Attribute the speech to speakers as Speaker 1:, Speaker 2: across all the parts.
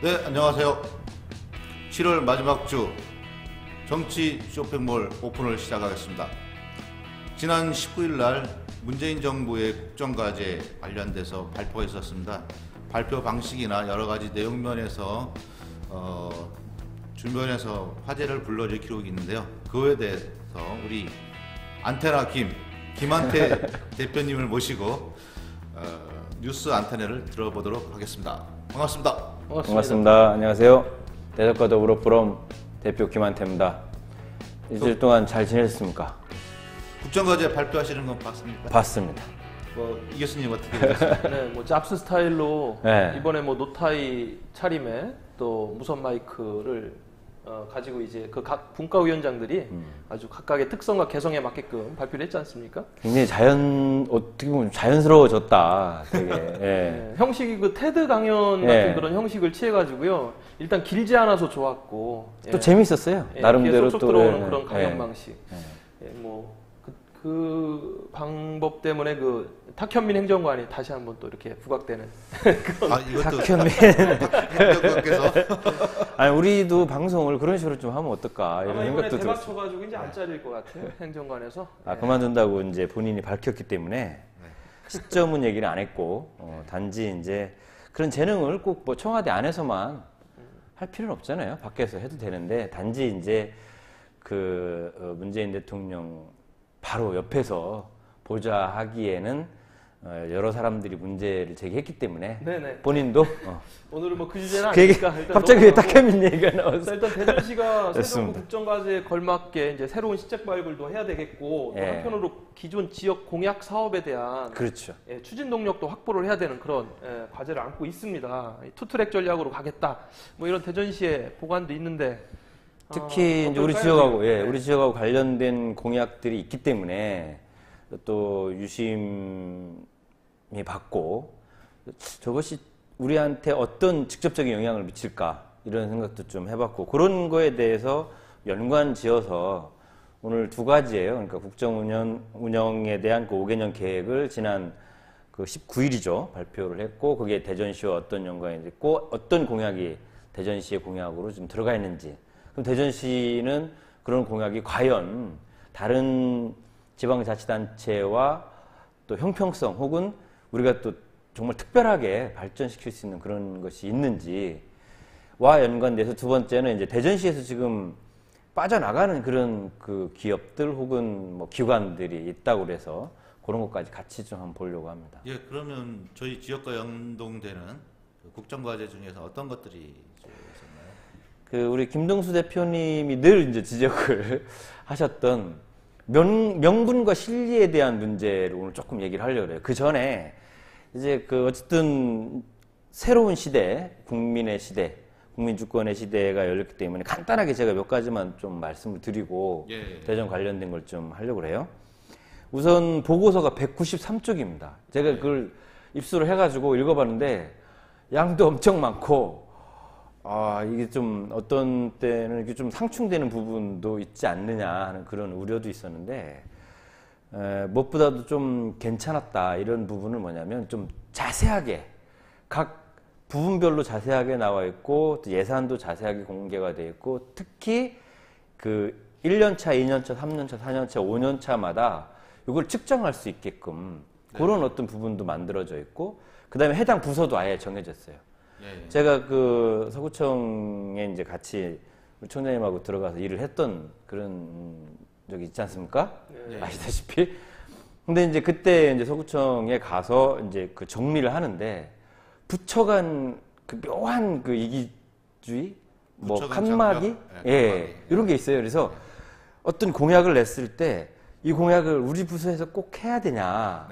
Speaker 1: 네, 안녕하세요. 7월 마지막 주 정치 쇼핑몰 오픈을 시작하겠습니다. 지난 19일 날 문재인 정부의 국정과제 관련돼서 발표가 있었습니다. 발표 방식이나 여러 가지 내용 면에서 주변에서 화제를 불러일으키고 있는데요. 그에 대해서 우리 안테나 김한태 대표님을 모시고 뉴스 안테나를 들어보도록 하겠습니다. 반갑습니다.
Speaker 2: 반갑습니다. 안녕하세요. 대적과 더불어 포럼 대표 김한태입니다. 일주일 동안 잘 지내셨습니까?
Speaker 1: 국정과제 발표하시는 건 봤습니까?
Speaker 2: 봤습니다.
Speaker 1: 이 교수님 어떻게 보셨습니까?
Speaker 3: 네, 뭐 잡스 스타일로
Speaker 2: 네.
Speaker 3: 이번에 뭐 노타이 차림에 또 무선 마이크를 가지고 이제 그 각 분과위원장들이 아주 각각의 특성과 개성에 맞게끔 발표를 했지 않습니까?
Speaker 2: 굉장히 어떻게 보면 자연스러워졌다. 되게. 예.
Speaker 3: 네, 형식이 그 테드 강연 같은
Speaker 2: 예.
Speaker 3: 그런 형식을 취해가지고요. 일단 길지 않아서 좋았고
Speaker 2: 또 재밌었어요. 나름대로
Speaker 3: 쏙
Speaker 2: 또
Speaker 3: 들어오는 그런 강연
Speaker 2: 예.
Speaker 3: 방식. 예, 뭐 그 방법 때문에 그 탁현민 행정관이 다시 한번 또 이렇게 부각되는
Speaker 1: 이것도
Speaker 2: 탁현민
Speaker 1: 행정관께서
Speaker 2: 아니 우리도 방송을 그런 식으로 좀 하면 어떨까 이런
Speaker 3: 아마 이번에
Speaker 2: 생각도
Speaker 3: 대박
Speaker 2: 들었어요.
Speaker 3: 쳐가지고 이제 안 잘릴 것 같아요. 행정관에서.
Speaker 2: 그만둔다고 이제 본인이 밝혔기 때문에 시점은 얘기를 안 했고 단지 이제 그런 재능을 꼭 뭐 청와대 안에서만 할 필요는 없잖아요. 밖에서 해도 되는데 단지 이제 그 문재인 대통령 바로 옆에서 보좌 하기에는 여러 사람들이 문제를 제기했기 때문에
Speaker 3: 네네.
Speaker 2: 본인도
Speaker 3: 오늘은 뭐 그 주제는
Speaker 2: 그 얘기
Speaker 3: 아니니까 일단
Speaker 2: 갑자기 왜
Speaker 3: 넘어가고.
Speaker 2: 탁현민 얘기가 나왔어?
Speaker 3: 일단 대전시가 새정부
Speaker 2: 됐습니다.
Speaker 3: 국정과제에 걸맞게 이제 새로운 시책 발굴도 해야 되겠고 또
Speaker 2: 예.
Speaker 3: 한편으로 기존 지역 공약 사업에 대한
Speaker 2: 그렇죠.
Speaker 3: 추진 동력도 확보를 해야 되는 그런 과제를 안고 있습니다. 투트랙 전략으로 가겠다. 뭐 이런 대전시의 보관도 있는데
Speaker 2: 특히 이제 우리
Speaker 3: 어떨까요,
Speaker 2: 지역하고
Speaker 3: 지금?
Speaker 2: 우리 지역하고 관련된 공약들이 있기 때문에 또 유심히 받고 저것이 우리한테 어떤 직접적인 영향을 미칠까 이런 생각도 좀 해봤고 그런 거에 대해서 연관지어서 오늘 두 가지예요. 그러니까 국정운영에 대한 그 5개년 계획을 지난 그 19일이죠 발표를 했고 그게 대전시와 어떤 연관이 있고 어떤 공약이 대전시의 공약으로 좀 들어가 있는지. 그럼 대전시는 그런 공약이 과연 다른 지방자치단체와 또 형평성 혹은 우리가 또 정말 특별하게 발전시킬 수 있는 그런 것이 있는지와 연관돼서 두 번째는 이제 대전시에서 지금 빠져나가는 그런 그 기업들 혹은 뭐 기관들이 있다고 그래서 그런 것까지 같이 좀 한번 보려고 합니다.
Speaker 1: 예, 그러면 저희 지역과 연동되는 국정과제 중에서 어떤 것들이 있었나요?
Speaker 2: 그 우리 김동수 대표님이 늘 이제 지적을 하셨던 명분과 실리에 대한 문제를 오늘 조금 얘기를 하려고 해요. 그 전에 이제 그 어쨌든 새로운 시대, 국민의 시대, 국민 주권의 시대가 열렸기 때문에 간단하게 제가 몇 가지만 좀 말씀을 드리고 대전 관련된 걸 좀 하려고 해요. 우선 보고서가 193쪽입니다. 제가 그걸 입수를 해가지고 읽어봤는데 양도 엄청 많고 이게 좀 어떤 때는 이게 좀 상충되는 부분도 있지 않느냐 하는 그런 우려도 있었는데 무엇보다도 좀 괜찮았다 이런 부분은 뭐냐면 좀 자세하게 각 부분별로 자세하게 나와 있고 또 예산도 자세하게 공개가 되어 있고 특히 그 1년차, 2년차, 3년차, 4년차, 5년차마다 이걸 측정할 수 있게끔 그런 어떤 부분도 만들어져 있고 그 다음에 해당 부서도 아예 정해졌어요. 제가 그 서구청에 이제 같이 우리 총장님하고 들어가서 일을 했던 그런 적이 있지 않습니까? 아시다시피. 근데 이제 그때 이제 서구청에 가서 이제 그 정리를 하는데 부처 간 그 묘한 그 이기주의, 뭐 칸막이, 이런 게 있어요. 그래서 어떤 공약을 냈을 때 이 공약을 우리 부서에서 꼭 해야 되냐?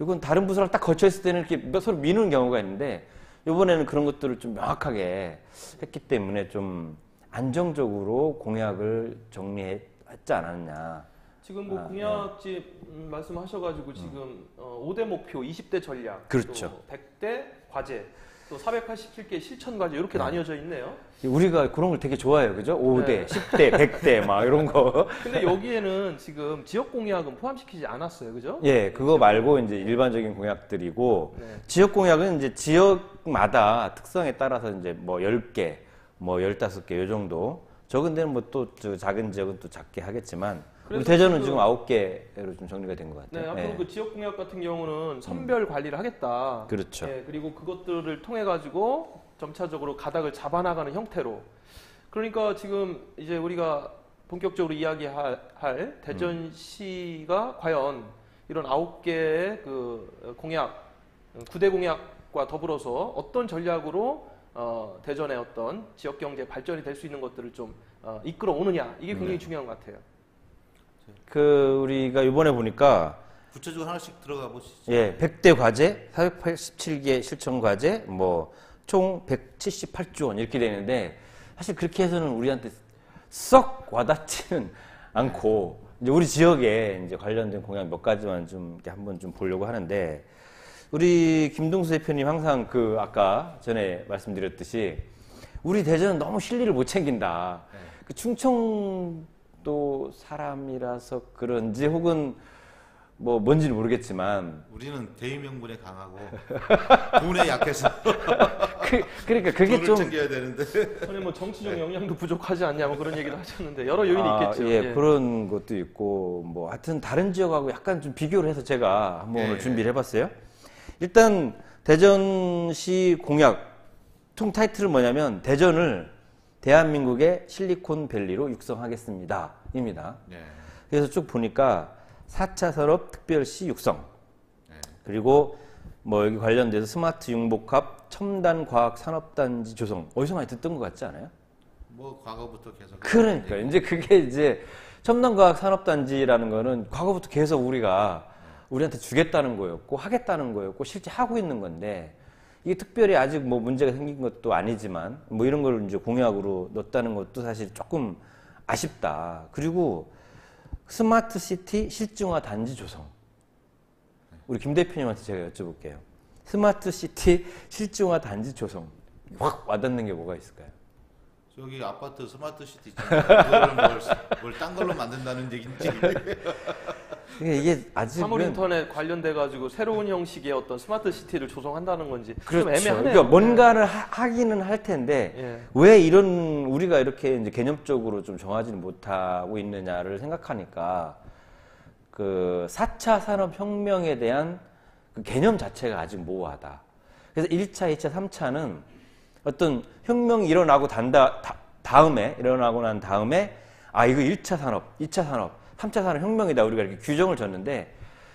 Speaker 2: 이건 다른 부서를 딱 거쳐있을 때는 이렇게 서로 미는 경우가 있는데 이번에는 그런 것들을 좀 명확하게 했기 때문에 좀 안정적으로 공약을 정리했지 않았냐.
Speaker 3: 지금 뭐 공약집 말씀하셔가지고 지금 5대 목표, 20대 전략,
Speaker 2: 그렇죠.
Speaker 3: 또 100대 과제, 또 487개 실천 과제 이렇게 나뉘어져 있네요.
Speaker 2: 우리가 그런 걸 되게 좋아해요, 그죠? 5대,
Speaker 3: 네.
Speaker 2: 10대, 100대 막 이런 거.
Speaker 3: 근데 여기에는 지금 지역 공약은 포함시키지 않았어요, 그죠?
Speaker 2: 예, 그거 말고 이제 일반적인 공약들이고
Speaker 3: 네.
Speaker 2: 지역 공약은 이제 지역마다 특성에 따라서 이제 뭐 10개, 뭐 15개 요 정도. 적은 데는 뭐 또 작은 지역은 또 작게 하겠지만 우리 대전은 지금 9개로 좀 정리가 된 것
Speaker 3: 네,
Speaker 2: 같아요.
Speaker 3: 앞으로
Speaker 2: 예.
Speaker 3: 그 지역 공약 같은 경우는 선별 관리를 하겠다.
Speaker 2: 그렇죠.
Speaker 3: 예, 그리고 그것들을 통해 가지고 점차적으로 가닥을 잡아나가는 형태로. 그러니까 지금 이제 우리가 본격적으로 이야기할 대전시가 과연 이런 9개의 그 공약, 9대 공약과 더불어서 어떤 전략으로 대전의 어떤 지역 경제 발전이 될 수 있는 것들을 좀 이끌어 오느냐, 이게 굉장히 중요한 것 같아요.
Speaker 2: 그 우리가 이번에 보니까
Speaker 1: 구체적으로 하나씩 들어가 보시죠.
Speaker 2: 예, 100대 과제, 487개 실천 과제, 뭐 총 178조 원 이렇게 되는데 사실 그렇게 해서는 우리한테 썩 와닿지는 않고 이제 우리 지역에 이제 관련된 공약 몇 가지만 좀 이렇게 한번 좀 보려고 하는데 우리 김동수 대표님 항상 그 아까 전에 말씀드렸듯이 우리 대전은 너무 실리를 못 챙긴다.
Speaker 1: 네.
Speaker 2: 그 충청도 사람이라서 그런지 혹은 뭐 뭔지는 모르겠지만
Speaker 1: 우리는 대의명분에 강하고 돈에 약해서
Speaker 2: 그러니까 그게
Speaker 1: 돈을
Speaker 2: 좀
Speaker 1: 챙겨야 되는데
Speaker 3: 전에 뭐 정치적 영향도 부족하지 않냐 뭐 그런 얘기도 하셨는데 여러 요인이 있겠죠.
Speaker 2: 예,
Speaker 3: 예.
Speaker 2: 그런 것도 있고 뭐 하여튼 다른 지역하고 약간 좀 비교를 해서 제가 한번 오늘 준비를 해봤어요. 일단 대전시 공약 총 타이틀은 뭐냐면 대전을 대한민국의 실리콘밸리로 육성하겠습니다 입니다.
Speaker 1: 네.
Speaker 2: 그래서 쭉 보니까 4차 산업 특별시 육성
Speaker 1: 네.
Speaker 2: 그리고 뭐 여기 관련돼서 스마트 융복합 첨단 과학 산업단지 조성 어디서 많이 듣던 것 같지 않아요?
Speaker 1: 뭐 과거부터 계속
Speaker 2: 그러니까 이제 그게 이제 첨단 과학 산업단지라는 거는 과거부터 계속 우리한테 주겠다는 거였고 하겠다는 거였고 실제 하고 있는 건데 이게 특별히 아직 뭐 문제가 생긴 것도 아니지만 뭐 이런 걸 이제 공약으로 넣었다는 것도 사실 조금 아쉽다. 그리고 스마트 시티 실증화 단지 조성. 우리 김 대표님한테 제가 여쭤볼게요. 스마트 시티 실증화 단지 조성. 확 와닿는 게 뭐가 있을까요?
Speaker 1: 저기 아파트 스마트 시티 그거를 뭘 딴 걸로 만든다는 얘기인지.
Speaker 2: 이게 아직은
Speaker 3: 사물인터넷 관련돼 가지고 새로운 형식의 어떤 스마트 시티를 조성한다는 건지
Speaker 2: 그렇죠.
Speaker 3: 좀 애매하네요.
Speaker 2: 그러니까 뭔가를 하기는 할 텐데
Speaker 3: 예.
Speaker 2: 왜 이런 우리가 이렇게 이제 개념적으로 좀 정하지는 못하고 있느냐를 생각하니까 그 4차 산업혁명에 대한 그 개념 자체가 아직 모호하다. 그래서 1차, 2차, 3차는 어떤 혁명이 일어나고 일어나고 난 다음에 아 이거 1차 산업, 2차 산업, 3차 산업 혁명이다 우리가 이렇게 규정을 줬는데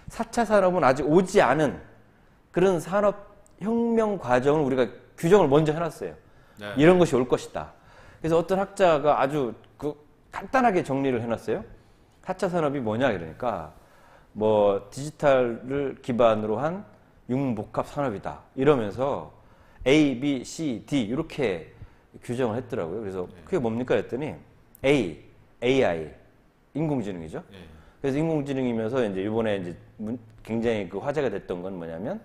Speaker 2: 4차 산업은 아직 오지 않은 그런 산업 혁명 과정을 우리가 규정을 먼저 해놨어요.
Speaker 1: 네.
Speaker 2: 이런 것이 올 것이다. 그래서 어떤 학자가 아주 간단하게 정리를 해놨어요. 4차 산업이 뭐냐 그러니까 뭐 디지털을 기반으로 한 융복합 산업이다. 이러면서 A, B, C, D 이렇게 규정을 했더라고요. 그래서 그게 뭡니까 했더니 A, AI 인공지능이죠.
Speaker 1: 네.
Speaker 2: 그래서 인공지능이면서 이제 이번에 이제 굉장히 그 화제가 됐던 건 뭐냐면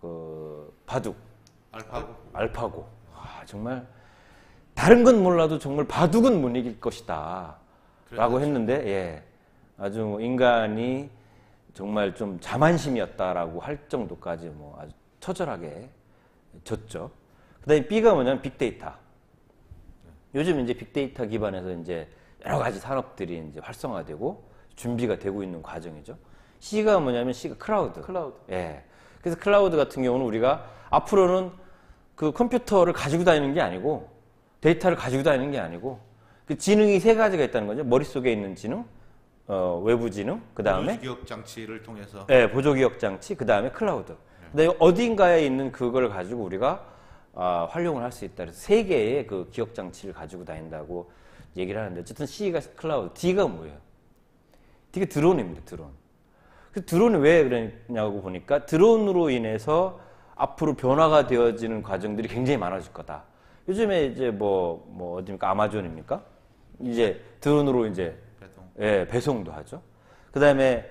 Speaker 2: 그 바둑, 알파고. 아, 정말 다른 건 몰라도 정말 바둑은 못 이길 것이다라고
Speaker 1: 그렇죠.
Speaker 2: 했는데 예, 아주 인간이 정말 좀 자만심이었다라고 할 정도까지 뭐 아주 처절하게 졌죠. 그다음에 B가 뭐냐면 빅데이터. 요즘 이제 빅데이터 기반에서 이제 여러 가지 산업들이 이제 활성화되고 준비가 되고 있는 과정이죠. C가 뭐냐면 C가 클라우드. 예. 그래서 클라우드 같은 경우는 우리가 앞으로는 그 컴퓨터를 가지고 다니는 게 아니고 데이터를 가지고 다니는 게 아니고 그 지능이 세 가지가 있다는 거죠. 머릿속에 있는 지능, 외부 지능, 그 다음에
Speaker 1: 보조기억 장치를 통해서
Speaker 2: 예, 보조기억 장치, 그 다음에 클라우드. 근데 어딘가에 있는 그걸 가지고 우리가 활용을 할 수 있다. 그래서 세 개의 그 기억 장치를 가지고 다닌다고 얘기를 하는데 어쨌든 C가 클라우드, D가 뭐예요? D가 드론입니다. 드론. 그 드론이 왜 그러냐고 보니까 드론으로 인해서 앞으로 변화가 되어지는 과정들이 굉장히 많아질 거다. 요즘에 이제 뭐 어디입니까? 아마존입니까? 이제 드론으로 이제
Speaker 1: 배송.
Speaker 2: 예, 배송도 하죠. 그다음에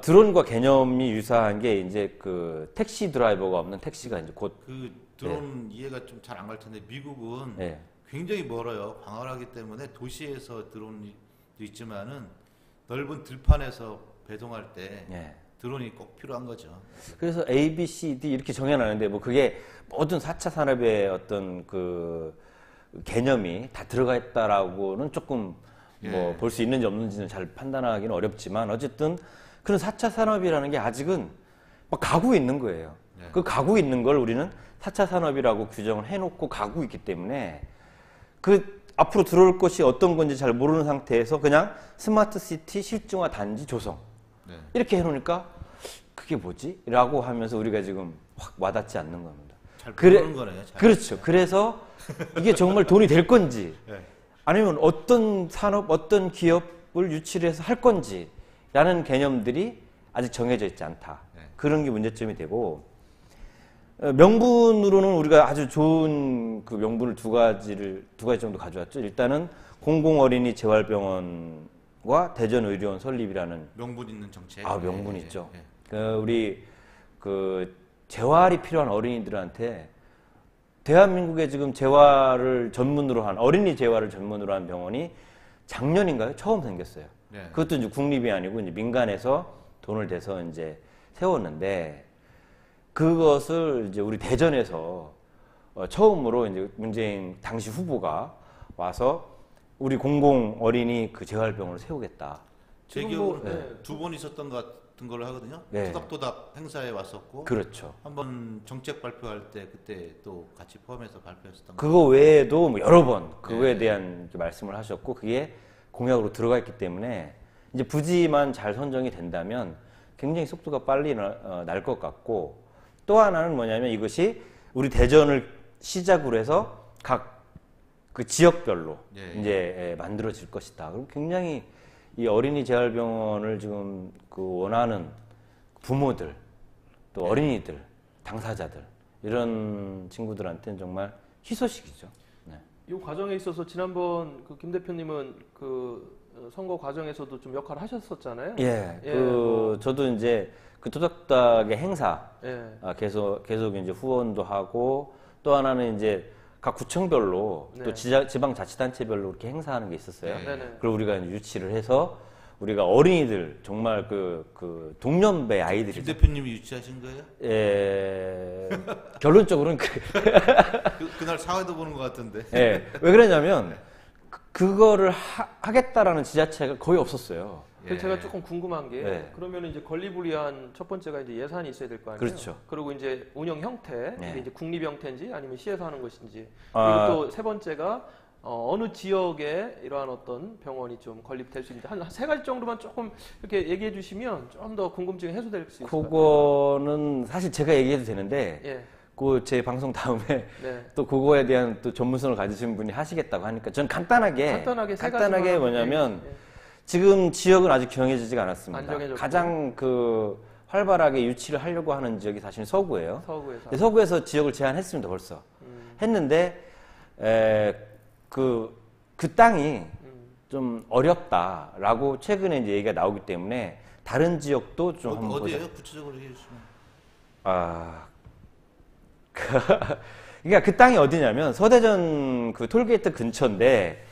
Speaker 2: 드론과 개념이 유사한 게 이제 그 택시 드라이버가 없는 택시가 이제 곧
Speaker 1: 그 드론 이해가 좀 잘 안 갈 텐데 미국은
Speaker 2: 네.
Speaker 1: 굉장히 멀어요. 광활하기 때문에 도시에서 드론도 있지만은 넓은 들판에서 배송할 때
Speaker 2: 네.
Speaker 1: 드론이 꼭 필요한 거죠.
Speaker 2: 그래서 A, B, C, D 이렇게 정해놨는데 뭐 그게 모든 4차 산업의 어떤 그 개념이 다 들어가 있다라고는 조금 뭐 볼 수 있는지 없는지는 잘 판단하기는 어렵지만 어쨌든 그런 4차 산업이라는 게 아직은 막 가고 있는 거예요. 그 가고 있는 걸 우리는 4차 산업이라고 규정을 해놓고 가고 있기 때문에 그 앞으로 들어올 것이 어떤 건지 잘 모르는 상태에서 그냥 스마트 시티 실증화 단지 조성 이렇게 해놓으니까 그게 뭐지? 라고 하면서 우리가 지금 확 와닿지 않는 겁니다.
Speaker 1: 잘 모르는 거네요.
Speaker 2: 그렇죠. 그래서 이게 정말 돈이 될 건지 아니면 어떤 산업, 어떤 기업을 유치를 해서 할 건지 라는 개념들이 아직 정해져 있지 않다. 그런 게 문제점이 되고 명분으로는 우리가 아주 좋은 그 명분을 두 가지 정도 가져왔죠. 일단은 공공어린이 재활병원과 대전의료원 설립이라는
Speaker 1: 명분 있는 정책.
Speaker 2: 명분 있죠. 우리 그 재활이 필요한 어린이들한테 대한민국에 지금 재활을 전문으로 한 어린이 재활을 전문으로 한 병원이 작년인가요? 처음 생겼어요. 그것도 이제 국립이 아니고 이제 민간에서 돈을 대서 이제 세웠는데 그것을 이제 우리 대전에서 처음으로 이제 문재인 당시 후보가 와서 우리 공공 어린이 그 재활병원을 세우겠다.
Speaker 1: 제 기억으로 두 번 있었던 것 같은 걸로 하거든요. 토닥토닥 행사에 왔었고,
Speaker 2: 그렇죠.
Speaker 1: 한번 정책 발표할 때 그때 또 같이 포함해서 발표했었던 거.
Speaker 2: 그거 외에도 뭐 여러 번 그거에 대한 말씀을 하셨고 그게 공약으로 들어가 있기 때문에 이제 부지만 잘 선정이 된다면 굉장히 속도가 빨리 날 것 같고 또 하나는 뭐냐면 이것이 우리 대전을 시작으로 해서 각 그 지역별로 이제 만들어질 것이다. 그리고 굉장히 이 어린이 재활병원을 지금 그 원하는 부모들 또 어린이들 당사자들 이런 친구들한테는 정말 희소식이죠.
Speaker 3: 이 과정에 있어서 지난번 그 김 대표님은 그 선거 과정에서도 좀 역할을 하셨었잖아요.
Speaker 2: 저도 이제 그 토닥토닥의 행사 계속 이제 후원도 하고 또 하나는 이제 각 구청별로 또 지방자치단체별로 이렇게 행사하는 게 있었어요. 그걸 우리가 이제 유치를 해서 우리가 어린이들 정말 그 동년배 아이들이
Speaker 1: 김 대표님이 유치하신 거예요?
Speaker 2: 결론적으로는
Speaker 1: 그날 사회도 보는 것 같은데.
Speaker 2: 왜 그러냐면 그거를 하겠다라는 지자체가 거의 없었어요.
Speaker 3: 그래서 제가 조금 궁금한 게 그러면 이제 권리불리한 첫 번째가 이제 예산이 있어야 될 거 아니에요?
Speaker 2: 그렇죠.
Speaker 3: 그리고 이제 운영 형태, 이게 이제 국립 형태인지 아니면 시에서 하는 것인지 그리고 또 세 번째가 어느 지역에 이러한 어떤 병원이 좀 건립될 수 있는지 한 세 가지 정도만 조금 이렇게 얘기해 주시면 좀 더 궁금증이 해소될 수 있을 것 같아요.
Speaker 2: 그거는 사실 제가 얘기해도 되는데 그 제 방송 다음에 또 그거에 대한 또 전문성을 가지신 분이 하시겠다고 하니까 저는 간단하게 뭐냐면 지금 지역은 아직 정해지지가 않았습니다. 가장 그 활발하게 유치를 하려고 하는 지역이 사실 서구예요. 서구에서 지역을 제안했습니다. 벌써 했는데 그 땅이 좀 어렵다라고 최근에 이제 얘기가 나오기 때문에 다른 지역도 좀 한번 보자.
Speaker 1: 어디예요? 구체적으로 얘기해 주시면.
Speaker 2: 그러니까 그 땅이 어디냐면 서대전 그 톨게이트 근처인데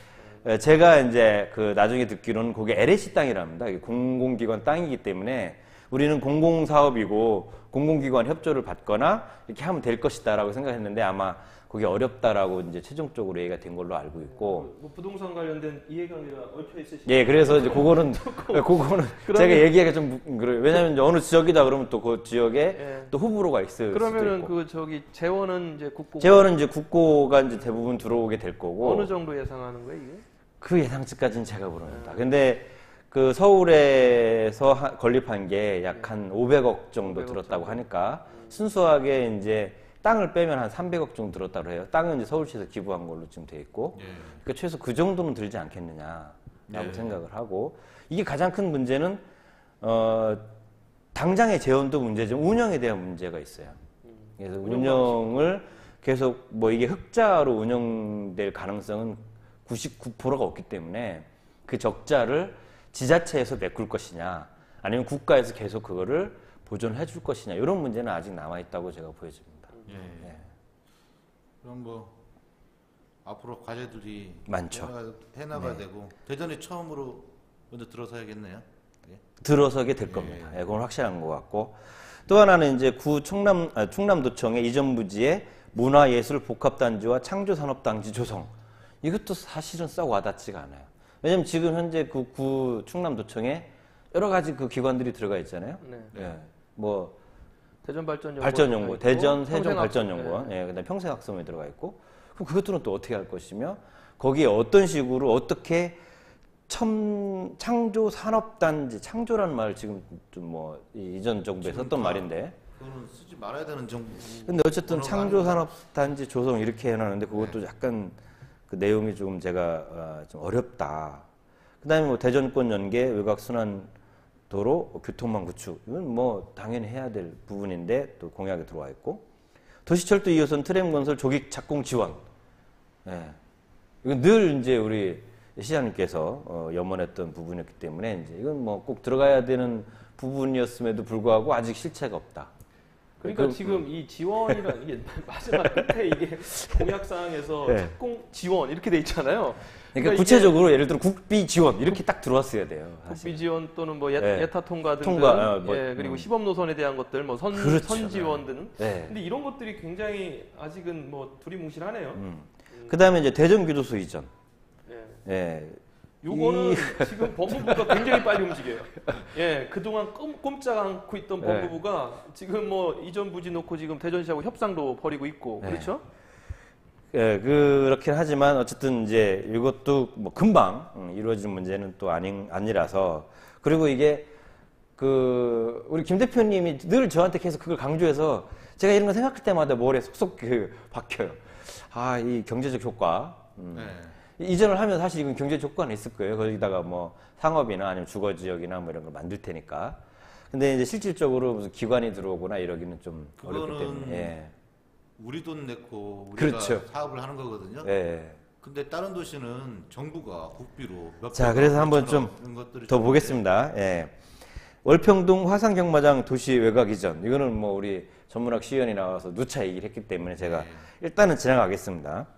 Speaker 2: 제가 이제 그 나중에 듣기로는 그게 LAC 땅이랍니다. 공공기관 땅이기 때문에 우리는 공공사업이고 공공기관 협조를 받거나 이렇게 하면 될 것이다라고 생각했는데 아마 그게 어렵다라고 이제 최종적으로 얘기가 된 걸로 알고 있고.
Speaker 3: 뭐 부동산 관련된 이해관계가 얽혀 있으시죠?
Speaker 2: 그래서 이제 그거는 제가 얘기하기가 좀 그래요. 왜냐하면 이제 어느 지역이다 그러면 또 그 지역에 또 호불호가 있을
Speaker 3: 그러면은
Speaker 2: 수도 있고.
Speaker 3: 재원은 이제 국고가
Speaker 2: 이제 대부분 들어오게 될 거고.
Speaker 3: 어느 정도 예상하는 거예요, 이게?
Speaker 2: 그 예상치까지는 제가 모릅니다. 근데 그 서울에서 건립한 게 약 한 500억 정도 들었다고 하니까 순수하게 이제 땅을 빼면 한 300억 정도 들었다고 해요. 땅은 이제 서울시에서 기부한 걸로 지금 돼 있고. 그러니까 최소 그 정도는 들지 않겠느냐라고 생각을 하고. 이게 가장 큰 문제는 당장의 재원도 문제지만 운영에 대한 문제가 있어요. 그래서 운영을 계속 뭐 이게 흑자로 운영될 가능성은 99%가 없기 때문에 그 적자를 지자체에서 메꿀 것이냐, 아니면 국가에서 계속 그거를 보존해 줄 것이냐, 이런 문제는 아직 남아 있다고 제가 보여집니다.
Speaker 1: 예.
Speaker 2: 네.
Speaker 1: 그럼 뭐 앞으로 과제들이
Speaker 2: 많죠.
Speaker 1: 해나가야 되고 대전이 처음으로 먼저 들어서야겠네요. 예.
Speaker 2: 들어서게 될 겁니다. 예, 그건 확실한 것 같고, 또 하나는 이제 충남도청의 이전 부지의 문화예술복합단지와 창조산업단지 조성. 이것도 사실은 썩 와닿지가 않아요. 왜냐면 지금 현재 그 구 충남도청에 여러 가지 그 기관들이 들어가 있잖아요.
Speaker 3: 네.
Speaker 2: 예, 뭐
Speaker 3: 발전연구원,
Speaker 2: 대전 세종
Speaker 3: 평생학습,
Speaker 2: 발전연구원, 예, 그다음 평생학습원에 들어가 있고, 그럼 그것들은 또 어떻게 할 것이며, 거기에 어떤 식으로 어떻게 창조 산업단지, 창조라는 말 지금 좀 뭐 이전 정부에 썼던 말인데,
Speaker 1: 그거는 쓰지 말아야 되는 정부.
Speaker 2: 근데 어쨌든 창조 산업단지 조성 이렇게 해놨는데 그것도 약간 그 내용이 조금 제가 좀 어렵다. 그다음에 뭐 대전권 연계 외곽 순환도로 교통망 구축, 이건 뭐 당연히 해야 될 부분인데 또 공약에 들어와 있고, 도시철도 2호선 트램 건설 조기 착공 지원. 예. 이건 늘 이제 우리 시장님께서 염원했던 부분이었기 때문에 이제 이건 뭐 꼭 들어가야 되는 부분이었음에도 불구하고 아직 실체가 없다.
Speaker 3: 그러니까 지금 이 지원이라는 이게 마지막 끝에 이게 공약사항에서
Speaker 2: 네.
Speaker 3: 착공 지원 이렇게 돼 있잖아요.
Speaker 2: 그러니까 구체적으로 예를 들어 국비 지원 이렇게 딱 들어왔어야 돼요. 사실.
Speaker 3: 국비 지원 또는 뭐
Speaker 2: 네.
Speaker 3: 예타 통과 등등,
Speaker 2: 통과,
Speaker 3: 예, 그리고 시범 노선에 대한 것들, 뭐 선
Speaker 2: 그렇죠.
Speaker 3: 지원 등.
Speaker 2: 네.
Speaker 3: 근데 이런 것들이 굉장히 아직은 뭐 두리뭉실하네요.
Speaker 2: 그다음에 이제 대전 교도소 이전.
Speaker 3: 예.
Speaker 2: 예.
Speaker 3: 요거는 지금 법무부가 굉장히 빨리 움직여요. 예, 그동안 꼼짝 않고 있던 법무부가 지금 뭐 이전 부지 놓고 지금 대전시하고 협상도 벌이고 있고, 그렇죠?
Speaker 2: 예, 그렇긴 하지만 어쨌든 이제 이것도 뭐 금방 이루어질 문제는 또 아니라서, 그리고 이게 그 우리 김 대표님이 늘 저한테 계속 그걸 강조해서 제가 이런 거 생각할 때마다 머리에 속속 그 박혀요. 아, 이 경제적 효과.
Speaker 1: 네.
Speaker 2: 이전을 하면 사실 이건 경제 조건이 있을 거예요. 거기다가 뭐 상업이나 아니면 주거 지역이나 뭐 이런 걸 만들 테니까. 근데 이제 실질적으로 무슨 기관이 들어오거나 이러기는 좀 어렵기 때문에. 예.
Speaker 1: 우리 돈 내고 우리가
Speaker 2: 그렇죠.
Speaker 1: 사업을 하는 거거든요.
Speaker 2: 예.
Speaker 1: 근데 다른 도시는 정부가 국비로 몇
Speaker 2: 자, 그래서 한번 좀 더 보겠습니다. 예. 월평동 화상경마장 도시 외곽 이전. 이거는 뭐 우리 전문학 시연이 나와서 누차 얘기를 했기 때문에 제가 일단은 지나가겠습니다.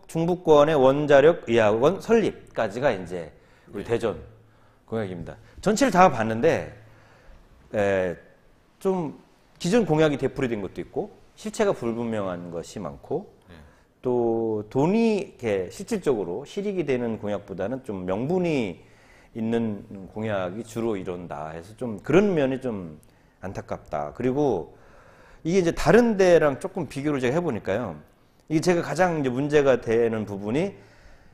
Speaker 2: 중부권의 원자력 의학원 설립까지가 이제 우리 대전 공약입니다. 전체를 다 봤는데 좀 기존 공약이 되풀이된 것도 있고 실체가 불분명한 것이 많고 또 돈이 이렇게 실질적으로 실익이 되는 공약보다는 좀 명분이 있는 공약이 주로 이룬다 해서 좀 그런 면이 좀 안타깝다. 그리고 이게 이제 다른 데랑 조금 비교를 제가 해보니까요. 이게 제가 가장 이제 문제가 되는 부분이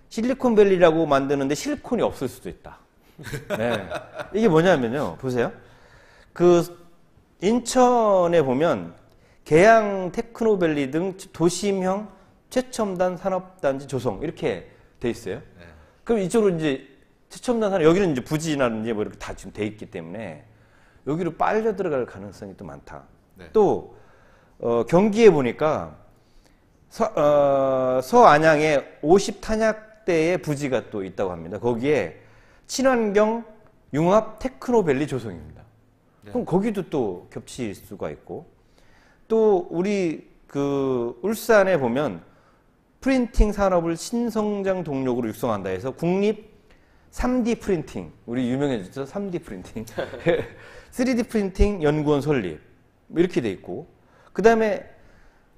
Speaker 2: 실리콘밸리라고 만드는데 실리콘이 없을 수도 있다. 네. 이게 뭐냐면요. 보세요. 그 인천에 보면 계양 테크노밸리 등 도심형 최첨단 산업단지 조성 이렇게 돼 있어요.
Speaker 1: 네.
Speaker 2: 그럼 이쪽으로 이제 최첨단 산업 여기는 이제 부지라든지 뭐 이렇게 다 지금 돼 있기 때문에 여기로 빨려 들어갈 가능성이 또 많다.
Speaker 1: 네.
Speaker 2: 또 경기에 보니까 서안양에 50탄약대의 부지가 또 있다고 합니다. 거기에 친환경 융합 테크노밸리 조성입니다.
Speaker 1: 네.
Speaker 2: 그럼 거기도 또 겹칠 수가 있고, 또 우리 그 울산에 보면 프린팅 산업을 신성장 동력으로 육성한다 해서 국립 3D 프린팅, 우리 유명해졌죠? 3D 프린팅. 3D 프린팅 연구원 설립. 이렇게 돼 있고, 그 다음에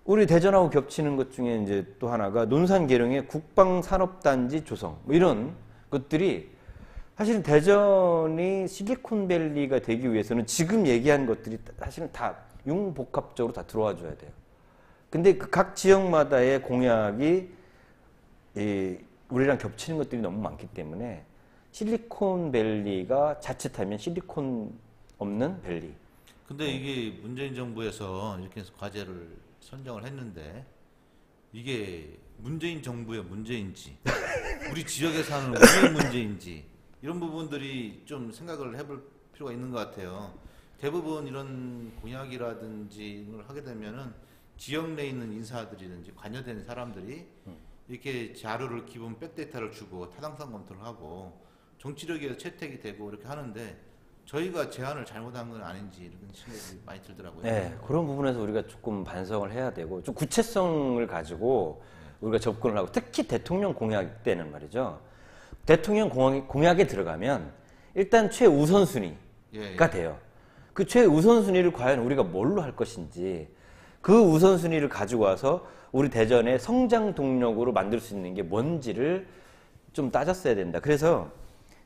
Speaker 2: 우리 대전하고 겹치는 것 중에 이제 또 하나가 논산계룡의 국방산업단지 조성. 뭐 이런 것들이 사실은 대전이 실리콘밸리가 되기 위해서는 지금 얘기한 것들이 사실은 다 융복합적으로 다 들어와 줘야 돼요. 근데 그 각 지역마다의 공약이 우리랑 겹치는 것들이 너무 많기 때문에 실리콘밸리가 자칫하면 실리콘 없는 밸리.
Speaker 1: 근데 이게 문재인 정부에서 이렇게 해서 과제를 선정을 했는데 이게 문재인 정부의 문제인지 우리 지역에 사는 우리의 문제인지 이런 부분들이 좀 생각을 해볼 필요가 있는 것 같아요. 대부분 이런 공약이라든지 이런 걸 하게 되면은 지역 내에 있는 인사들이든지 관여된 사람들이 이렇게 자료를 기본 백데이터를 주고 타당성 검토를 하고 정치력에서 채택이 되고 이렇게 하는데 저희가 제안을 잘못한 건 아닌지 이런 생각이 많이 들더라고요.
Speaker 2: 네, 그런 부분에서 우리가 조금 반성을 해야 되고 좀 구체성을 가지고 우리가 접근을 하고 특히 대통령 공약 때는 말이죠. 대통령 공약에 들어가면 일단 최우선순위가
Speaker 1: 예,
Speaker 2: 돼요. 그 최우선순위를 과연 우리가 뭘로 할 것인지 그 우선순위를 가지고 와서 우리 대전의 성장 동력으로 만들 수 있는 게 뭔지를 좀 따졌어야 된다. 그래서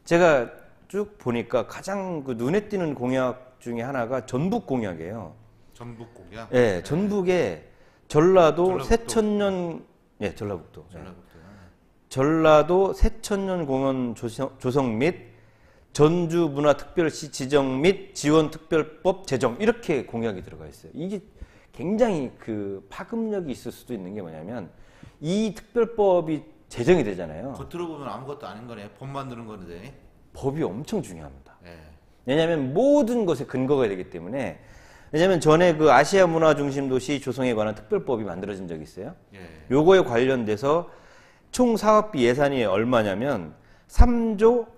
Speaker 2: 제가 쭉 보니까 가장 그 눈에 띄는 공약 중에 하나가 전북 공약이에요.
Speaker 1: 전북 공약.
Speaker 2: 예, 전북에 전라도
Speaker 1: 전라북도.
Speaker 2: 새천년, 예, 전라북도. 예.
Speaker 1: 전라북도.
Speaker 2: 전라도 새천년 공원 조성 및 전주 문화특별시 지정 및 지원특별법 제정 이렇게 공약이 들어가 있어요. 이게 굉장히 그 파급력이 있을 수도 있는 게 뭐냐면 이 특별법이 제정이 되잖아요.
Speaker 1: 겉으로 보면 아무것도 아닌 거네. 법 만드는 건데.
Speaker 2: 법이 엄청 중요합니다.
Speaker 1: 예.
Speaker 2: 왜냐하면 모든 것에 근거가 되기 때문에. 왜냐하면 전에 그 아시아 문화 중심 도시 조성에 관한 특별법이 만들어진 적이 있어요.
Speaker 1: 예.
Speaker 2: 요거에 관련돼서 총 사업비 예산이 얼마냐면 3조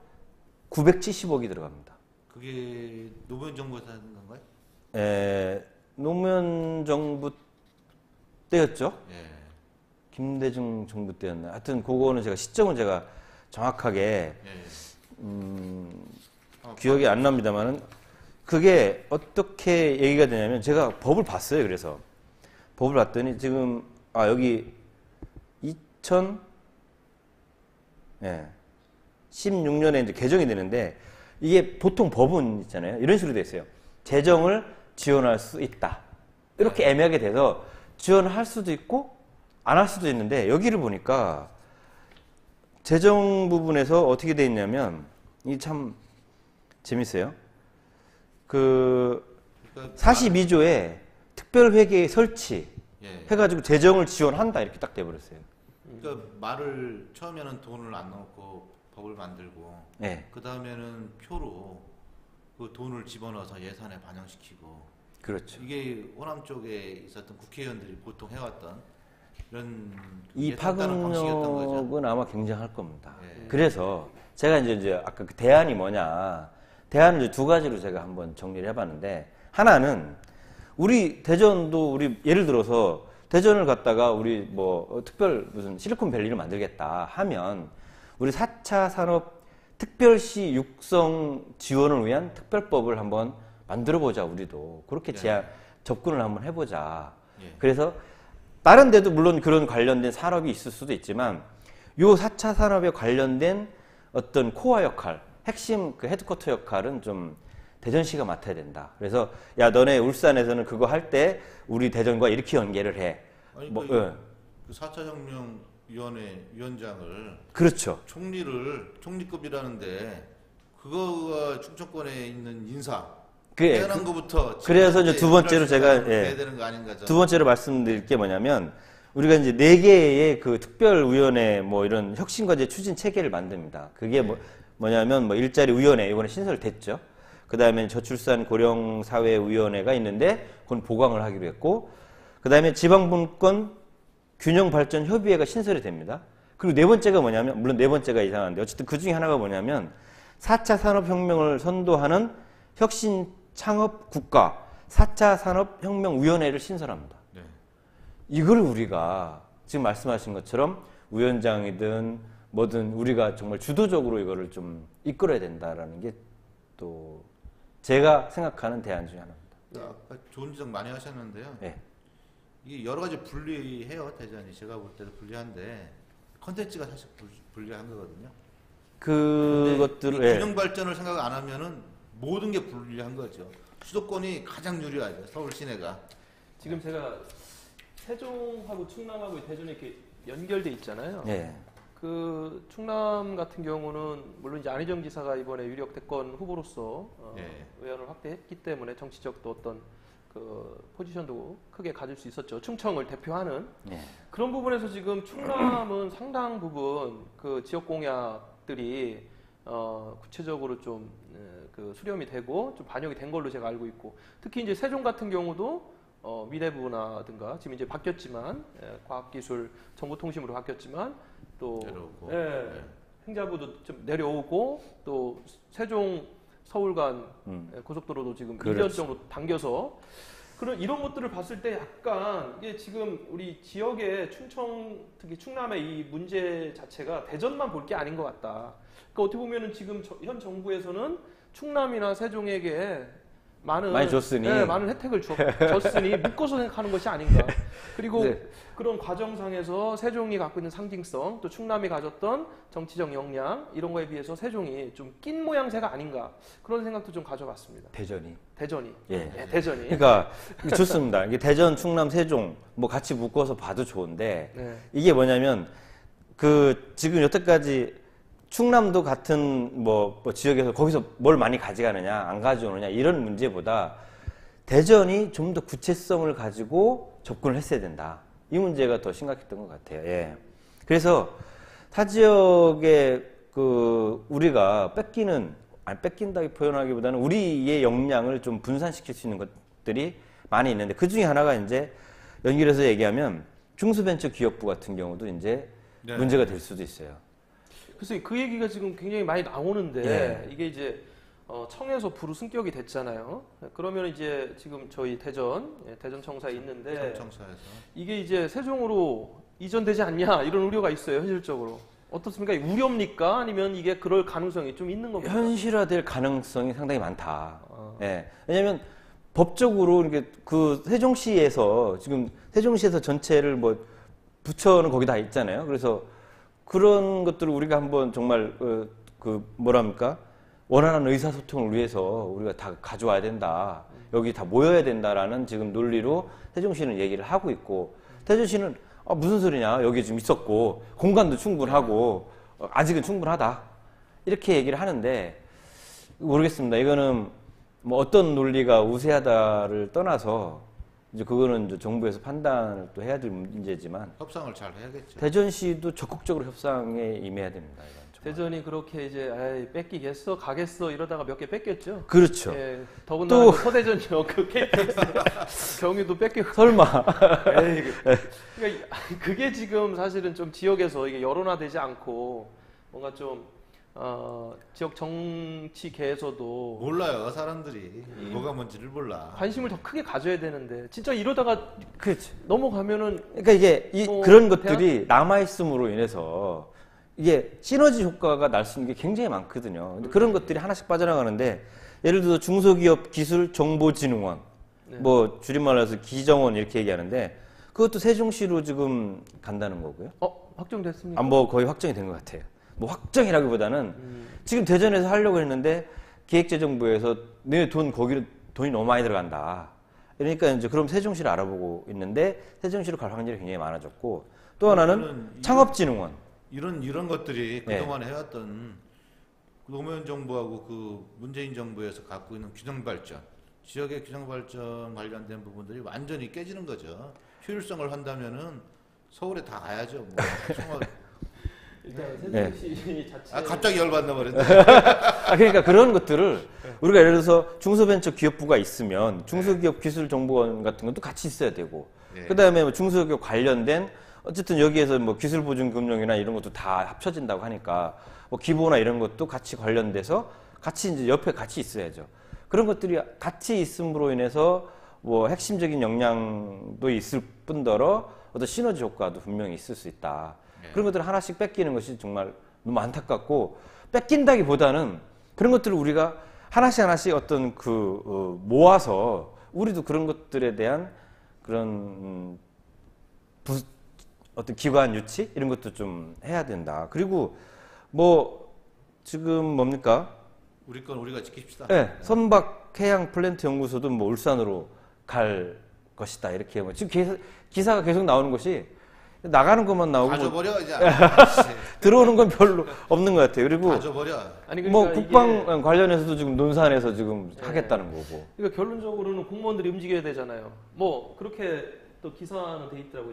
Speaker 2: 970억이 들어갑니다.
Speaker 1: 그게 노무현 정부에서 하는 건가요?
Speaker 2: 노무현 정부 때였죠.
Speaker 1: 예.
Speaker 2: 김대중 정부 때였나. 하여튼 그거는 제가 시점은 제가 정확하게
Speaker 1: 예.
Speaker 2: 기억이 안 납니다만은 그게 어떻게 얘기가 되냐면 제가 법을 봤어요. 그래서 법을 봤더니 지금 여기 16년에 이제 개정이 되는데 이게 보통 법은 있잖아요. 이런 식으로 돼 있어요. 재정을 지원할 수 있다. 이렇게 애매하게 돼서 지원할 수도 있고 안 할 수도 있는데 여기를 보니까 재정 부분에서 어떻게 돼 있냐면 이게 참 재밌어요. 그 42조에 특별회계 설치
Speaker 1: 예.
Speaker 2: 해가지고 재정을 지원한다 이렇게 딱 돼버렸어요.
Speaker 1: 그러니까 말을 처음에는 돈을 안 넣고 법을 만들고
Speaker 2: 네.
Speaker 1: 그 다음에는 표로 그 돈을 집어넣어서 예산에 반영시키고
Speaker 2: 그렇죠.
Speaker 1: 이게 호남 쪽에 있었던 국회의원들이 보통 해왔던 이런
Speaker 2: 이
Speaker 1: 예산 따는 방식이었던 거죠.
Speaker 2: 파급력은 아마 굉장할 겁니다.
Speaker 1: 예.
Speaker 2: 그래서 제가 이제 아까 그 대안이 뭐냐, 대안을 이제 두 가지로 제가 한번 정리를 해봤는데 하나는 우리 대전도 우리 예를 들어서 대전을 갖다가 우리 뭐 특별 무슨 실리콘밸리를 만들겠다 하면 우리 4차 산업 특별시 육성 지원을 위한 특별법을 한번 만들어보자. 우리도 그렇게 접근을 한번 해보자.
Speaker 1: 예.
Speaker 2: 그래서 다른 데도 물론 그런 관련된 산업이 있을 수도 있지만 요 4차 산업에 관련된 어떤 코어 역할, 핵심 그 헤드쿼터 역할은 좀 대전시가 맡아야 된다. 그래서 야 너네 울산에서는 그거 할 때 우리 대전과 이렇게 연계를 해.
Speaker 1: 아니
Speaker 2: 뭐,
Speaker 1: 그 4차 혁명 위원회 위원장을
Speaker 2: 그렇죠.
Speaker 1: 총리급이라는데 그거가 충청권에 있는 인사
Speaker 2: 그래,
Speaker 1: 태어난 것부터
Speaker 2: 그래서 이제 두 번째로 제가
Speaker 1: 해야 되는 거 아닌가
Speaker 2: 두 번째로 말씀드릴 게 뭐냐면 우리가 이제 4개의 그 특별위원회 뭐 이런 혁신과제 추진 체계를 만듭니다. 그게 뭐냐면 뭐 일자리 위원회 이번에 신설됐죠. 그 다음에 저출산 고령사회위원회가 있는데 그건 보강을 하기로 했고 그 다음에 지방분권 균형발전협의회가 신설이 됩니다. 그리고 네 번째가 뭐냐면 물론 네 번째가 이상한데 어쨌든 그 중에 하나가 뭐냐면 4차 산업혁명을 선도하는 혁신 창업 국가 4차 산업혁명위원회를 신설합니다.
Speaker 1: 네.
Speaker 2: 이걸 우리가 지금 말씀하신 것처럼 위원장이든 뭐든 우리가 정말 주도적으로 이거를 좀 이끌어야 된다라는 게 또 제가 생각하는 대안 중에 하나입니다.
Speaker 1: 아까 좋은 지적 많이 하셨는데요.
Speaker 2: 네.
Speaker 1: 이게 여러 가지 분리해요. 대전이 제가 볼 때도 불리한데 컨텐츠가 사실 불리한 거거든요.
Speaker 2: 그것들을
Speaker 1: 균형 발전을 생각 안 하면은 모든 게 불리한 거죠. 수도권이 가장 유리하죠. 서울 시내가.
Speaker 3: 지금 제가 세종하고 충남하고 대전이 이렇게 연결돼 있잖아요.
Speaker 2: 네.
Speaker 3: 그 충남 같은 경우는 물론 이제 안희정 지사가 이번에 유력 대권 후보로서
Speaker 1: 네.
Speaker 3: 의원을 확대했기 때문에 정치적 또 어떤 그 포지션도 크게 가질 수 있었죠. 충청을 대표하는
Speaker 2: 네.
Speaker 3: 그런 부분에서 지금 충남은 상당 부분 그 지역 공약들이 구체적으로 좀 그 수렴이 되고 좀 반영이 된 걸로 제가 알고 있고 특히 이제 세종 같은 경우도 미래부라든가 지금 이제 바뀌었지만 과학기술 정보통신으로 바뀌었지만 또
Speaker 1: 내려오고.
Speaker 3: 예,
Speaker 1: 네.
Speaker 3: 행자부도 좀 내려오고 또 세종 서울 간 고속도로도 지금 1년 정도 당겨서 이런 것들을 봤을 때 약간 이게 지금 우리 지역의 충청 특히 충남의 이 문제 자체가 대전만 볼 게 아닌 것 같다. 그러니까 어떻게 보면은 지금 현 정부에서는 충남이나 세종에게 많이
Speaker 2: 줬으니
Speaker 3: 많은 혜택을 줬으니 묶어서 생각하는 것이 아닌가. 그리고
Speaker 2: 네.
Speaker 3: 그런 과정상에서 세종이 갖고 있는 상징성, 또 충남이 가졌던 정치적 역량 이런 거에 비해서 세종이 좀 낀 모양새가 아닌가 그런 생각도 좀 가져봤습니다.
Speaker 2: 대전이.
Speaker 3: 예, 대전이.
Speaker 2: 그러니까 좋습니다. 이게 대전, 충남, 세종 뭐 같이 묶어서 봐도 좋은데
Speaker 3: 네.
Speaker 2: 이게 뭐냐면 지금 여태까지 충남도 같은 뭐 지역에서 거기서 뭘 많이 가져가느냐 안 가져오느냐 이런 문제보다 대전이 좀 더 구체성을 가지고 접근을 했어야 된다. 이 문제가 더 심각했던 것 같아요. 예. 그래서 타 지역에 우리가 뺏긴다기 표현하기보다는 우리의 역량을 좀 분산시킬 수 있는 것들이 많이 있는데 그 중에 하나가 이제 연결해서 얘기하면 중소벤처기업부 같은 경우도 이제
Speaker 1: 네.
Speaker 2: 문제가 될 수도 있어요.
Speaker 3: 그래서 그 얘기가 지금 굉장히 많이 나오는데
Speaker 2: 예.
Speaker 3: 이게 이제 청에서 부로 승격이 됐잖아요. 그러면 이제 지금 저희 대전청사에 있는데
Speaker 1: 청사에서
Speaker 3: 이게 이제 세종으로 이전되지 않냐 이런 우려가 있어요. 현실적으로 어떻습니까? 우려입니까? 아니면 이게 그럴 가능성이 좀 있는 겁니까?
Speaker 2: 현실화될 가능성이 상당히 많다. 예. 왜냐하면 법적으로 이렇게 세종시에서 전체를 뭐 부처는 거기 다 있잖아요. 그래서 그런 것들을 우리가 한번 정말 원활한 의사소통을 위해서 우리가 다 가져와야 된다. 여기 다 모여야 된다라는 지금 논리로 세종시는 얘기를 하고 있고 세종시는 무슨 소리냐. 여기 지금 있었고 공간도 충분하고 아직은 충분하다. 이렇게 얘기를 하는데 모르겠습니다. 이거는 뭐 어떤 논리가 우세하다를 떠나서 이제 그거는 이제 정부에서 판단을 또 해야 될 문제지만
Speaker 1: 협상을 잘 해야겠죠.
Speaker 2: 대전시도 적극적으로 협상에 임해야 됩니다. 이건 정말.
Speaker 3: 대전이 그렇게 이제 뺏기겠어 가겠어 이러다가 몇 개 뺏겼죠.
Speaker 2: 그렇죠.
Speaker 3: 예, 더군다나
Speaker 2: 또
Speaker 3: 서대전역 그 KTX 경유도 뺏기고.
Speaker 2: 설마.
Speaker 3: 그러니까 그게 지금 사실은 좀 지역에서 이게 여론화되지 않고 뭔가 좀 지역 정치계에서도
Speaker 1: 몰라요 사람들이 뭐가 뭔지를 몰라.
Speaker 3: 관심을 더 크게 가져야 되는데 진짜 이러다가
Speaker 2: 그렇죠.
Speaker 3: 넘어가면은
Speaker 2: 그러니까 이게
Speaker 3: 뭐
Speaker 2: 그런 것들이 남아있음으로 인해서 이게 시너지 효과가 날 수 있는 게 굉장히 많거든요. 근데 그런 것들이 하나씩 빠져나가는데 예를 들어 중소기업 기술정보진흥원
Speaker 3: 네.
Speaker 2: 뭐 줄임말로 해서 기정원 이렇게 얘기하는데 그것도 세종시로 지금 간다는 거고요.
Speaker 3: 확정됐습니까?
Speaker 2: 뭐 거의 확정이 된 것 같아요. 뭐 확정이라기보다는 지금 대전에서 하려고 했는데 기획재정부에서 내 거기로 돈이 너무 많이 들어간다. 그러니까 이제 그럼 세종시를 알아보고 있는데 세종시로 갈 확률이 굉장히 많아졌고 또 하나는 창업진흥원.
Speaker 1: 이런 것들이
Speaker 2: 네.
Speaker 1: 그동안 해왔던 노무현 정부하고 문재인 정부에서 갖고 있는 균형발전, 지역의 균형발전 관련된 부분들이 완전히 깨지는 거죠. 효율성을 한다면은 서울에 다 가야죠. 뭐.
Speaker 3: 일단 세종시 자체
Speaker 1: 갑자기 열받나 버렸네.
Speaker 2: 그러니까 그런 것들을 우리가 예를 들어서 중소벤처기업부가 있으면 중소기업기술정보원 같은 것도 같이 있어야 되고
Speaker 1: 네.
Speaker 2: 그다음에 뭐 중소기업 관련된 어쨌든 여기에서 뭐 기술보증금융이나 이런 것도 다 합쳐진다고 하니까 뭐 기보나 이런 것도 같이 관련돼서 같이 이제 옆에 같이 있어야죠. 그런 것들이 같이 있음으로 인해서 뭐 핵심적인 역량도 있을 뿐더러 어떤 시너지 효과도 분명히 있을 수 있다. 그런 것들을 하나씩 뺏기는 것이 정말 너무 안타깝고 뺏긴다기보다는 그런 것들을 우리가 하나씩 어떤 모아서 우리도 그런 것들에 대한 그런 어떤 기관 유치 이런 것도 좀 해야 된다. 그리고 뭐 지금 뭡니까?
Speaker 1: 우리 건 우리가 지킵시다.
Speaker 2: 네, 선박 해양 플랜트 연구소도 뭐 울산으로 갈 것이다. 이렇게 뭐 지금 기사가 계속 나오는 것이 나가는 것만 나오고
Speaker 1: 가져버려 이제.
Speaker 2: 들어오는 건 별로 없는 것 같아요. 그리고
Speaker 1: 가져버려.
Speaker 3: 아니, 그러니까
Speaker 2: 뭐 국방 관련해서도 지금 논산에서 지금 하겠다는 거고.
Speaker 3: 그러니까 결론적으로는 공무원들이 움직여야 되잖아요. 뭐 그렇게 또 기사는 돼 있더라고요.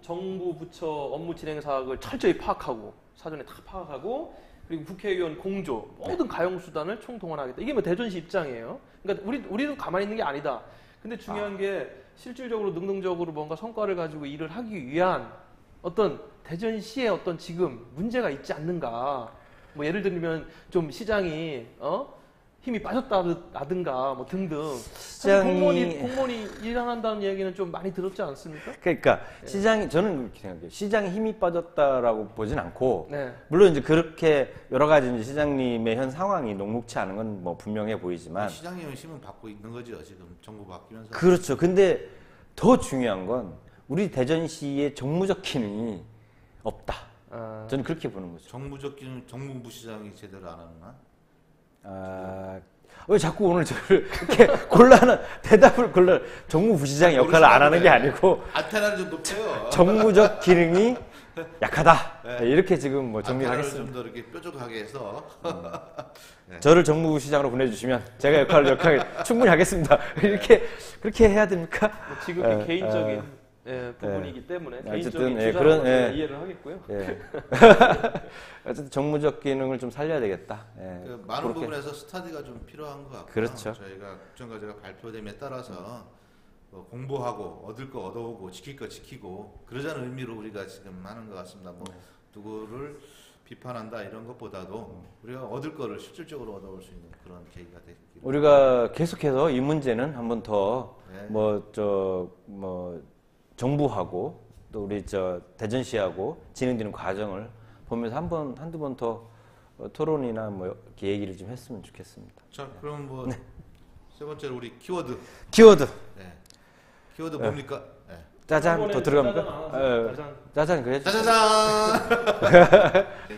Speaker 3: 정부 부처 업무 진행 사항을 철저히 파악하고 사전에 다 파악하고 그리고 국회의원 공조 모든 가용 수단을 총동원하겠다. 이게 뭐 대전시 입장이에요. 그러니까 우리도 가만히 있는 게 아니다. 근데 중요한 게 실질적으로 능동적으로 뭔가 성과를 가지고 일을 하기 위한 어떤 대전시의 어떤 지금 문제가 있지 않는가. 뭐 예를 들면 좀 시장이 힘이 빠졌다든가 뭐 등등. 공무원이 일 안 한다는 얘기는 좀 많이 들었지 않습니까?
Speaker 2: 그러니까 시장이 저는 그렇게 생각해요. 시장에 힘이 빠졌다라고 보진 않고
Speaker 3: 네.
Speaker 2: 물론 이제 그렇게 여러 가지 이제 시장님의 현 상황이 녹록치 않은 건 뭐 분명해 보이지만
Speaker 1: 시장의 힘은 받고 있는 거죠. 지금 정부 바뀌면서.
Speaker 2: 그렇죠. 근데 더 중요한 건 우리 대전시의 정무적 기능이 없다. 저는 그렇게 보는 거죠.
Speaker 1: 정무적 기능 정무부 시장이 제대로 안 하나?
Speaker 2: 왜 자꾸 오늘 저를 이렇게 곤란한 대답을 정무부시장의 역할을 안 하는 게 아니고
Speaker 1: 안테나를 좀 높여요.
Speaker 2: 정무적 기능이 약하다. 네, 이렇게 지금 뭐 정리하겠습니다.
Speaker 1: 좀 더 이렇게 뾰족하게 해서
Speaker 2: 네. 저를 정무부시장으로 보내주시면 제가 역할을 충분히 하겠습니다. 이렇게 그렇게 해야 됩니까?
Speaker 3: 뭐 지극히 개인적인 부분이기 때문에
Speaker 2: 어쨌든
Speaker 3: 개인적인 주장으로 이해를 하겠고요.
Speaker 2: 어쨌든 정무적 기능을 좀 살려야 되겠다.
Speaker 1: 그 많은 부분에서 스터디가 좀 필요한 것 같고요.
Speaker 2: 그렇죠.
Speaker 1: 저희가 국정과제가 발표됨에 따라서 공부하고 얻을 거 얻어오고 지킬 거 지키고 그러자는 의미로 우리가 지금 하는 것 같습니다. 뭐 누구를 비판한다 이런 것보다도 우리가 얻을 거를 실질적으로 얻어올 수 있는 그런 계기가 되기를.
Speaker 2: 우리가 계속해서 이 문제는 한번 더 정부하고 또 우리 대전시하고 진행되는 과정을 보면서 한두 번 더 토론이나 뭐 이렇게 얘기를 좀 했으면 좋겠습니다.
Speaker 1: 자, 그럼 세 번째로 우리 키워드. 네. 키워드 뭡니까? 네.
Speaker 2: 짜잔 더 들어갑니까? 짜잔 그래.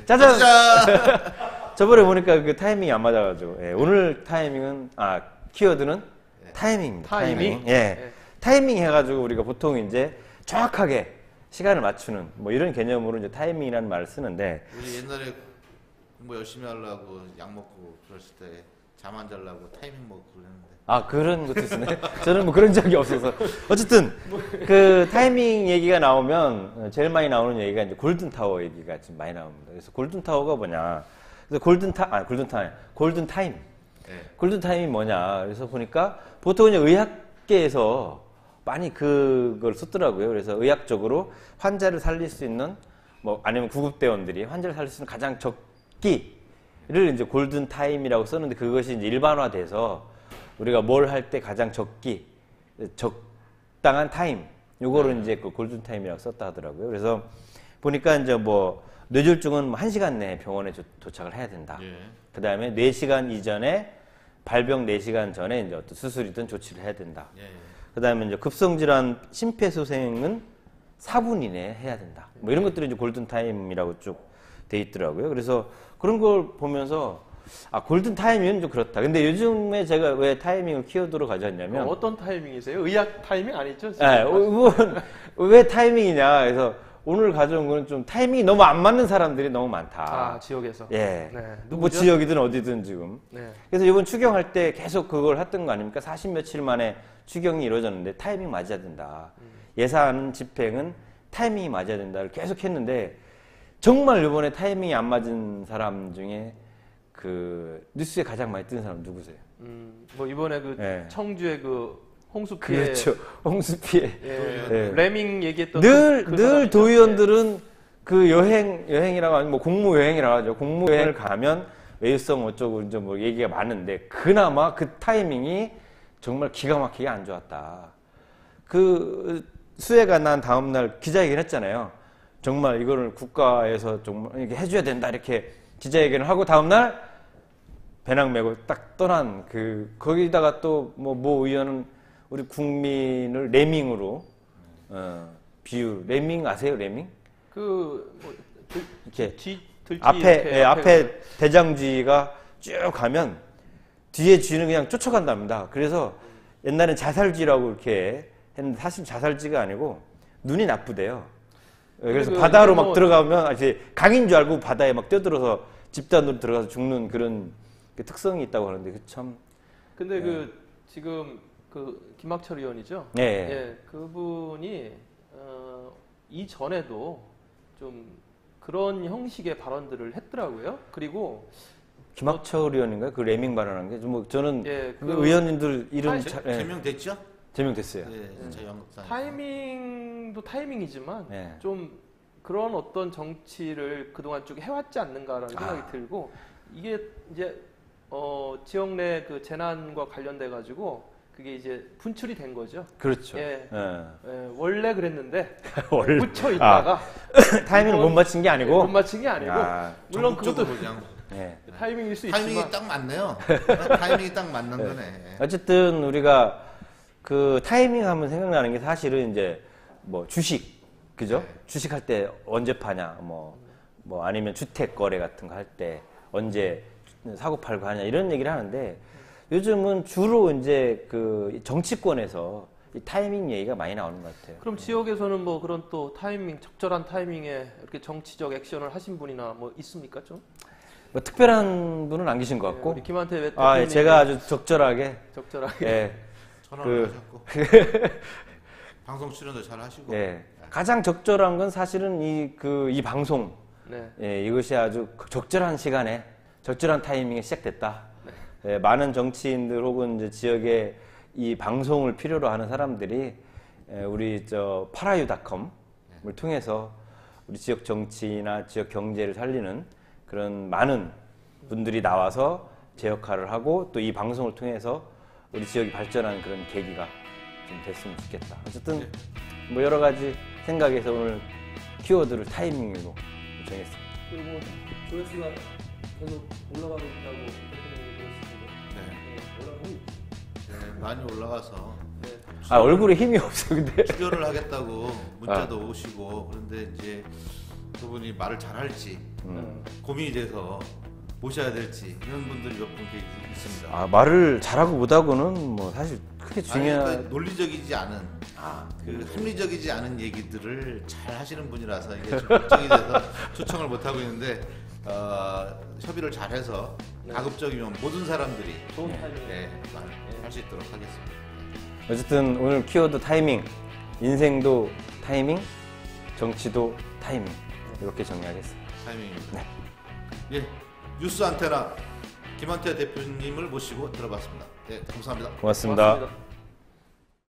Speaker 1: 짜잔.
Speaker 2: 저번에 보니까 그 타이밍이 안 맞아가지고 오늘 타이밍은 키워드는 타이밍입니다. 타이밍. 타이밍 해가지고 우리가 보통 이제 정확하게 시간을 맞추는 뭐 이런 개념으로 이제 타이밍이라는 말을 쓰는데
Speaker 1: 우리 옛날에 공부 열심히 하려고 약 먹고 그랬을 때 잠 안 자려고 타이밍 먹고 그랬는데.
Speaker 2: 그런 것도 있네. 저는 뭐 그런 적이 없어서. 어쨌든 그그 타이밍 얘기가 나오면 제일 많이 나오는 얘기가 이제 골든타워 얘기가 지금 많이 나옵니다. 그래서 골든타워가 뭐냐? 그래서 골든타임.
Speaker 1: 네.
Speaker 2: 골든타임이 뭐냐? 그래서 보니까 보통 이제 의학계에서 많이 그걸 썼더라고요. 그래서 의학적으로 환자를 살릴 수 있는 뭐 아니면 구급대원들이 환자를 살릴 수 있는 가장 적기를 이제 골든타임이라고 썼는데 그것이 이제 일반화돼서 우리가 뭘 할 때 가장 적당한 타임 요거를 이제 그 골든타임이라고 썼다 하더라고요. 그래서 보니까 이제 뭐 뇌졸중은 1시간 내에 병원에 도착을 해야 된다. 그 다음에 4시간 이전에 발병 4시간 전에 이제 어떤 수술이든 조치를 해야 된다. 그 다음에 이제 급성질환 심폐소생은 4분 이내에 해야 된다. 뭐 이런 것들이 이제 골든타임이라고 쭉 돼 있더라고요. 그래서 그런 걸 보면서 골든타임이면 좀 그렇다. 근데 요즘에 제가 왜 타이밍을 키워드로 가져왔냐면
Speaker 3: 어떤 타이밍이세요? 의학 타이밍 아니죠?
Speaker 2: 왜 타이밍이냐. 그래서 오늘 가져온 거는 좀 타이밍이 너무 안 맞는 사람들이 너무 많다.
Speaker 3: 지역에서.
Speaker 2: 네. 뭐 지역이든 어디든 지금.
Speaker 3: 네.
Speaker 2: 그래서 이번 추경할 때 계속 그걸 했던 거 아닙니까? 40 며칠 만에 추경이 이루어졌는데 타이밍 맞아야 된다. 예산 집행은 타이밍이 맞아야 된다를 계속 했는데 정말 이번에 타이밍이 안 맞은 사람 중에 그 뉴스에 가장 많이 뜬 사람 누구세요?
Speaker 3: 뭐 이번에 청주의 그 홍수 피해.
Speaker 2: 그렇죠. 홍수 피해.
Speaker 3: 레밍 얘기했던
Speaker 2: 늘 도의원들은 그 여행이라고 하면 뭐 공무 여행이라고 하죠. 공무 여행을 가면 외유성 어쩌고 이제 뭐 얘기가 많은데 그나마 그 타이밍이 정말 기가 막히게 안 좋았다. 그 수해가 난 다음 날 기자회견 했잖아요. 정말 이거를 국가에서 정말 이렇게 해줘야 된다 이렇게 기자회견을 하고 다음 날 배낭 메고 딱 떠난 거기다가 또 모 의원은 우리 국민을 레밍으로 비유. 레밍 아세요? 레밍? 이렇게 앞에 대장쥐가 쭉 가면 뒤에 쥐는 그냥 쫓아간답니다. 그래서 옛날엔 자살쥐라고 이렇게 했는데 사실 자살쥐가 아니고 눈이 나쁘대요. 그래서 바다로 막 들어가면 이제 강인 줄 알고 바다에 막 뛰어들어서 집단으로 들어가서 죽는 그런 특성이 있다고 하는데 참.
Speaker 3: 근데 지금 김학철 의원이죠. 그분이 이전에도 좀 그런 형식의 발언들을 했더라고요. 그리고
Speaker 2: 김학철 의원인가요? 그 레밍 발언한 게 뭐 저는 그 의원님들 이름
Speaker 1: 제명됐죠?
Speaker 2: 제명됐어요.
Speaker 3: 타이밍도 타이밍이지만 좀 그런 어떤 정치를 그동안 쭉 해왔지 않는가라는 생각이 들고 이게 이제 지역 내 그 재난과 관련돼 가지고 그게 이제 분출이 된 거죠.
Speaker 2: 그렇죠.
Speaker 3: 예.
Speaker 2: 예.
Speaker 3: 원래 그랬는데
Speaker 2: 원래.
Speaker 3: 묻혀 있다가
Speaker 2: 타이밍을 못 맞춘 게 아니고.
Speaker 3: 못 맞춘 게 아니고 물론 그것도
Speaker 1: 전국적으로 그냥
Speaker 2: 예.
Speaker 3: 타이밍일 수
Speaker 1: 타이밍이
Speaker 3: 있지만
Speaker 1: 딱 맞네요. 타이밍이 딱 맞는 거네.
Speaker 2: 어쨌든 우리가 그 타이밍 하면 생각나는 게 사실은 이제 뭐 주식, 그죠?
Speaker 1: 네.
Speaker 2: 주식할 때 언제 파냐, 뭐 아니면 주택 거래 같은 거 할 때 언제 사고 팔고 하냐 이런 얘기를 하는데 요즘은 주로 이제 그 정치권에서 이 타이밍 얘기가 많이 나오는 것 같아요.
Speaker 3: 그럼 지역에서는 뭐 그런 또 타이밍 적절한 타이밍에 이렇게 정치적 액션을 하신 분이나 뭐 있습니까 좀?
Speaker 2: 뭐 특별한 분은 안 계신 것 같고.
Speaker 3: 우리 김한태 대표님
Speaker 2: 아, 예, 제가 아주 적절하게.
Speaker 3: 적절하게
Speaker 2: 예.
Speaker 1: 전화를 하셨고 방송 출연도 잘 하시고.
Speaker 2: 예. 가장 적절한 건 사실은 이 방송.
Speaker 3: 네.
Speaker 2: 예, 이것이 아주 적절한 시간에 적절한 타이밍에 시작됐다. 예, 많은 정치인들 혹은 이제 지역의 이 방송을 필요로 하는 사람들이 우리 파라유닷컴을 통해서 우리 지역 정치나 지역 경제를 살리는 그런 많은 분들이 나와서 제 역할을 하고 또 이 방송을 통해서 우리 지역이 발전하는 그런 계기가 좀 됐으면 좋겠다. 어쨌든 뭐 여러 가지 생각에서 오늘 키워드를 타이밍으로 정했습니다.
Speaker 3: 그리고 조회수가 계속 올라가고 있다고 대표님이 그러시는데 올라가고 있죠.
Speaker 1: 네, 많이 올라가서
Speaker 2: 아, 얼굴에 힘이 없어 근데.
Speaker 1: 출연을 하겠다고 문자도 오시고 그런데 이제 그분이 말을 잘할지 고민이 돼서 모셔야 될지 이런 분들이 몇 분 있습니다.
Speaker 2: 아, 말을 잘하고 못하고는 뭐 사실 크게 중요한.
Speaker 1: 그러니까 논리적이지 않은 그 합리적이지 않은 얘기들을 잘 하시는 분이라서 이게 좀 걱정이 돼서 초청을 못 하고 있는데 협의를 잘해서 가급적이면 모든 사람들이
Speaker 3: 좋은 타이밍에
Speaker 1: 할 수 있도록 하겠습니다.
Speaker 2: 어쨌든 오늘 키워드 타이밍, 인생도 타이밍, 정치도 타이밍 이렇게 정리하겠습니다.
Speaker 1: 타이밍입니다.
Speaker 2: 네.
Speaker 1: 예, 뉴스 안테나 김한태 대표님을 모시고 들어봤습니다. 네, 감사합니다.
Speaker 2: 고맙습니다.
Speaker 3: 고맙습니다.